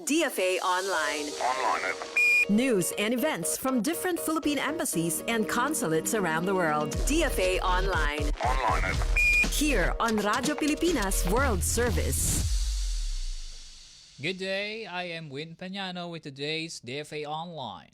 DFA Online. News and events from different Philippine embassies and consulates around the world. DFA Online. Here on Radyo Pilipinas World Service. Good day, I am Win Peñano with today's DFA Online.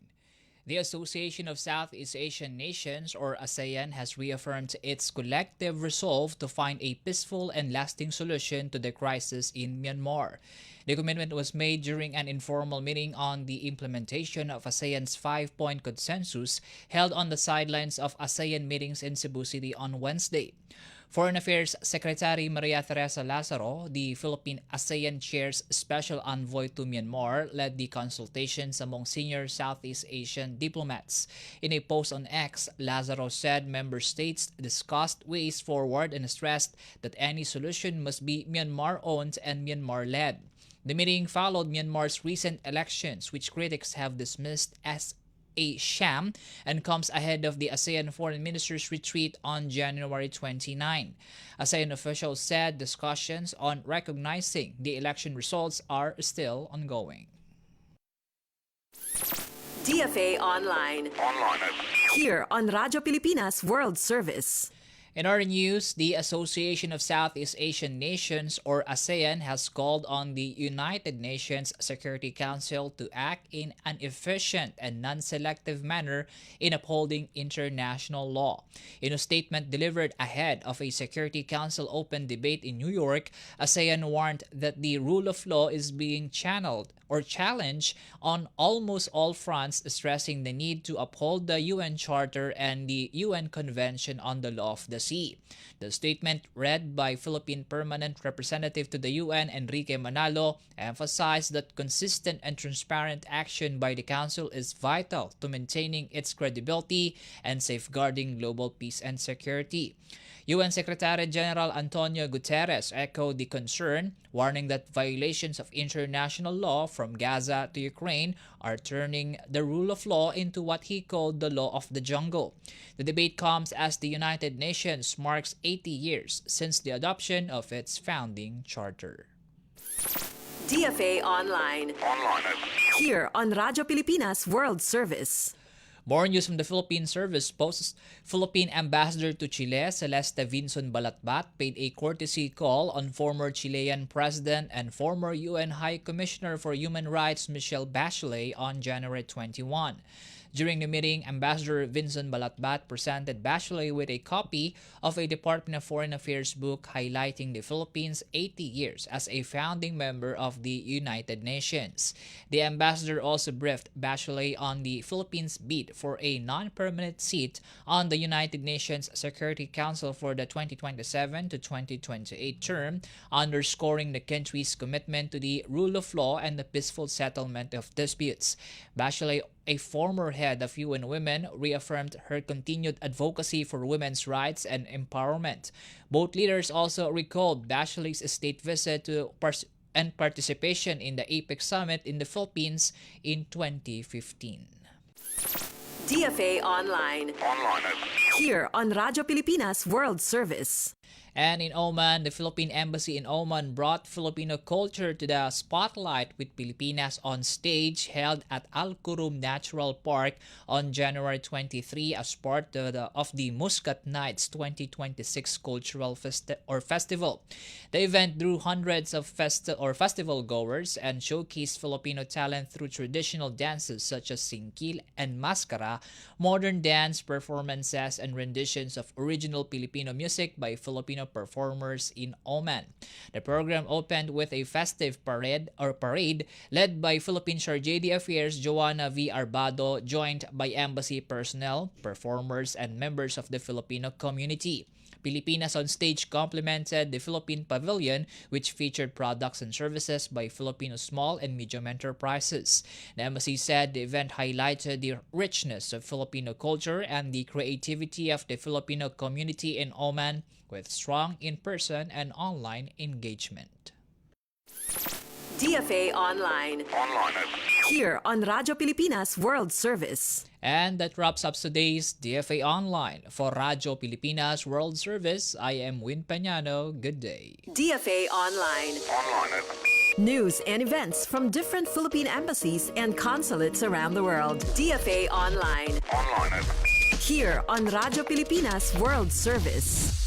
The Association of Southeast Asian Nations, or ASEAN, has reaffirmed its collective resolve to find a peaceful and lasting solution to the crisis in Myanmar. The commitment was made during an informal meeting on the implementation of ASEAN's five-point consensus held on the sidelines of ASEAN meetings in Cebu City on Wednesday. Foreign Affairs Secretary Maria Teresa Lazaro, the Philippine ASEAN Chair's special envoy to Myanmar, led the consultations among senior Southeast Asian diplomats. In a post on X, Lazaro said member states discussed ways forward and stressed that any solution must be Myanmar-owned and Myanmar-led. The meeting followed Myanmar's recent elections, which critics have dismissed as a sham, and comes ahead of the ASEAN Foreign Ministers' retreat on January 29. ASEAN officials said discussions on recognizing the election results are still ongoing. DFA Online. Here on Radyo Pilipinas World Service. In our news, the Association of Southeast Asian Nations, or ASEAN, has called on the United Nations Security Council to act in an efficient and non-selective manner in upholding international law. In a statement delivered ahead of a Security Council open debate in New York, ASEAN warned that the rule of law is being challenged on almost all fronts, stressing the need to uphold the UN Charter and the UN Convention on the Law of the Sea. The statement, read by Philippine Permanent Representative to the UN Enrique Manalo, emphasized that consistent and transparent action by the Council is vital to maintaining its credibility and safeguarding global peace and security. UN Secretary-General Antonio Guterres echoed the concern, warning that violations of international law from Gaza to Ukraine are turning the rule of law into what he called the law of the jungle. The debate comes as the United Nations marks 80 years since the adoption of its founding charter. DFA Online. Here on Radyo Pilipinas World Service. More news from the Philippine Service Post. Philippine Ambassador to Chile, Celeste Vinson Balatbat, paid a courtesy call on former Chilean President and former UN High Commissioner for Human Rights Michelle Bachelet on January 21. During the meeting, Ambassador Vinson Balatbat presented Bachelet with a copy of a Department of Foreign Affairs book highlighting the Philippines' 80 years as a founding member of the United Nations. The ambassador also briefed Bachelet on the Philippines' bid for a non-permanent seat on the United Nations Security Council for the 2027 to 2028 term, underscoring the country's commitment to the rule of law and the peaceful settlement of disputes. Bachelet, a former head of UN Women, reaffirmed her continued advocacy for women's rights and empowerment. Both leaders also recalled Bachelet's state visit and participation in the APEC summit in the Philippines in 2015. DFA Online. Here on Radyo Pilipinas World Service. And in Oman, the Philippine Embassy in Oman brought Filipino culture to the spotlight with Pilipinas on Stage, held at Al Kurum Natural Park on January 23 as part of the Muscat Nights 2026 Cultural Festival. The event drew hundreds of festival goers and showcased Filipino talent through traditional dances such as singkil and maskara, modern dance performances, and renditions of original Filipino music by Filipino performers in Oman. The program opened with a festive parade led by Philippine Chargé d'Affaires Joanna V. Arbado, joined by embassy personnel, performers, and members of the Filipino community. Pilipinas on Stage complemented the Philippine Pavilion, which featured products and services by Filipino small and medium enterprises. The embassy said the event highlighted the richness of Filipino culture and the creativity of the Filipino community in Oman, with strong in-person and online engagement. DFA Online. Here on Radyo Pilipinas World Service. And that wraps up today's DFA Online. For Radyo Pilipinas World Service, I am Win Peñano. Good day. DFA Online. News and events from different Philippine embassies and consulates around the world. DFA Online. Here on Radyo Pilipinas World Service.